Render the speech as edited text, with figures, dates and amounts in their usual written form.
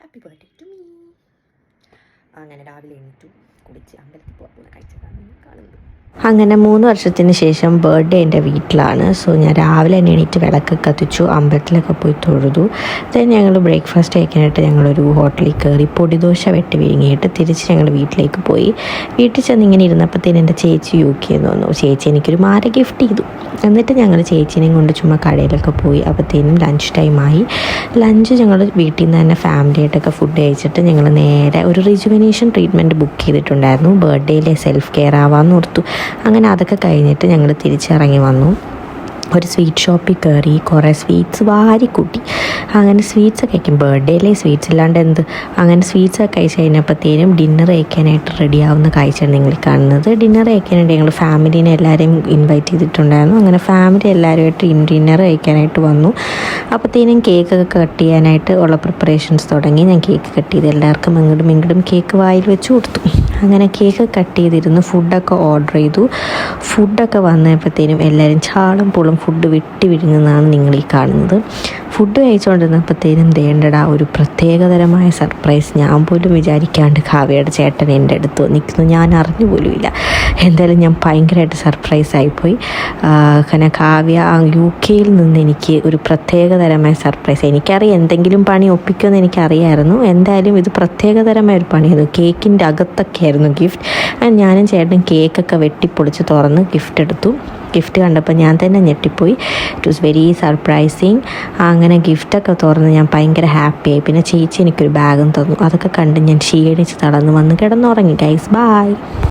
Happy birthday to me. അങ്ങനെ രാവിലെ എണീറ്റു, കുളിച്ച് അമ്പലത്തിൽ പോകുന്ന കാഴ്ചകളാണ് കാണുന്നത്. അങ്ങനെ 3 വർഷത്തിന് ശേഷം ബർത്ത്ഡേ എൻ്റെ വീട്ടിലാണ്. സോ ഞാൻ രാവിലെ തന്നെ എണീറ്റ് വിളക്ക് കത്തിച്ചു, അമ്പലത്തിലൊക്കെ പോയി തൊഴുതു. ഞങ്ങൾ ബ്രേക്ക്ഫാസ്റ്റ് കഴിക്കാനായിട്ട് ഞങ്ങളൊരു ഹോട്ടലിൽ കയറി പൊടിദോശ വെട്ടി വിഴുങ്ങിയിട്ട് തിരിച്ച് ഞങ്ങൾ വീട്ടിലേക്ക് പോയി. വീട്ടിൽ ചെന്ന് ഇങ്ങനെ ഇരുന്നപ്പോഴത്തേന് എൻ്റെ ചേച്ചി UK എന്ന് വന്നു. ചേച്ചി എനിക്കൊരു മാല ഗിഫ്റ്റ് ചെയ്തു. എന്നിട്ട് ഞങ്ങൾ ചേച്ചീനെയും കൊണ്ട് ചുമ്മാ കടയിലൊക്കെ പോയി. അപ്പോഴത്തേനും ലഞ്ച് ടൈമായി. ലഞ്ച് ഞങ്ങൾ വീട്ടിൽ നിന്ന് തന്നെ ഫാമിലിയായിട്ടൊക്കെ ഫുഡ് കഴിച്ചിട്ട് ഞങ്ങൾ നേരെ ഒരു റിജുവിനേഷൻ ട്രീറ്റ്മെൻറ്റ് ബുക്ക് ചെയ്തിട്ടുണ്ടായിരുന്നു. ബർത്ത്ഡേയിലെ സെൽഫ് കെയർ ആവാമെന്ന് ഓർത്തു. അങ്ങനെ അതൊക്കെ കഴിഞ്ഞിട്ട് ഞങ്ങൾ തിരിച്ചിറങ്ങി വന്നു. ഒരു സ്വീറ്റ് ഷോപ്പിൽ കയറി കുറേ സ്വീറ്റ്സ് വാരിക്കൂട്ടി. അങ്ങനെ സ്വീറ്റ്സൊക്കെ കഴിക്കും, ബർത്ത്ഡേയിലെ സ്വീറ്റ്സ് ഇല്ലാണ്ട് എന്ത്. അങ്ങനെ സ്വീറ്റ്സൊക്കെ കഴിച്ച് കഴിഞ്ഞപ്പോഴത്തേനും ഡിന്നർ കഴിക്കാനായിട്ട് റെഡിയാവുന്ന കാഴ്ചയാണ് നിങ്ങൾ കാണുന്നത്. ഡിന്നർ കഴിക്കാനായിട്ട് ഞങ്ങൾ ഫാമിലീനെ എല്ലാവരെയും ഇൻവൈറ്റ് ചെയ്തിട്ടുണ്ടായിരുന്നു. അങ്ങനെ ഫാമിലി എല്ലാവരുമായിട്ട് ഡിന്നർ കഴിക്കാനായിട്ട് വന്നു. അപ്പോഴത്തേനും കേക്കൊക്കെ കട്ട് ചെയ്യാനായിട്ട് ഉള്ള പ്രിപ്പറേഷൻസ് തുടങ്ങി. ഞാൻ കേക്ക് കട്ട് ചെയ്ത് എല്ലാവർക്കും ഇങ്ങോട്ടും കേക്ക് വായിൽ വെച്ച് കൊടുത്തു. അങ്ങനെ കേക്ക് കട്ട് ചെയ്തിരുന്നു. ഫുഡൊക്കെ ഓർഡർ ചെയ്തു. ഫുഡൊക്കെ വന്നപ്പോഴത്തേനും എല്ലാവരും ചാളും പുളും ഫുഡ് വിട്ട് വിഴുങ്ങുന്നതാണ് നിങ്ങൾ ഈ കാണുന്നത്. ഫുഡ് കഴിച്ചുകൊണ്ടിരുന്നപ്പോഴത്തേനും ദേണ്ടടാ ഒരു പ്രത്യേകതരമായ സർപ്രൈസ്. ഞാൻ പോലും വിചാരിക്കാണ്ട് കാവ്യയുടെ ചേട്ടൻ എൻ്റെ അടുത്ത് നിൽക്കുന്നു, ഞാൻ അറിഞ്ഞു പോലുമില്ല. എന്തായാലും ഞാൻ ഭയങ്കരമായിട്ട് സർപ്രൈസായിപ്പോയി. കാരണം കാവ്യ UK നിന്ന് എനിക്ക് ഒരു പ്രത്യേകതരമായ സർപ്രൈസ്. എനിക്കറിയാം എന്തെങ്കിലും പണി ഒപ്പിക്കുമെന്ന് എനിക്കറിയായിരുന്നു. എന്തായാലും ഇത് പ്രത്യേകതരമായ ഒരു പണിയായിരുന്നു. കേക്കിൻ്റെ അകത്തൊക്കെ ആയിരുന്നു ഗിഫ്റ്റ്. ഞാനും ചേട്ടനും കേക്കൊക്കെ വെട്ടിപ്പൊളിച്ച് തുറന്ന് ഗിഫ്റ്റ് എടുത്തു. ഗിഫ്റ്റ് കണ്ടപ്പോൾ ഞാൻ തന്നെ ഞെട്ടിപ്പോയി. It was very surprising. അങ്ങനെ ഗിഫ്റ്റൊക്കെ തുറന്ന് ഞാൻ ഭയങ്കര ഹാപ്പിയായി. പിന്നെ ചേച്ചി എനിക്കൊരു ബാഗും തന്നു. അതൊക്കെ കണ്ട് ഞാൻ ക്ഷീണിച്ച് തളർന്ന് വന്ന് കിടന്നുറങ്ങി. Guys bye.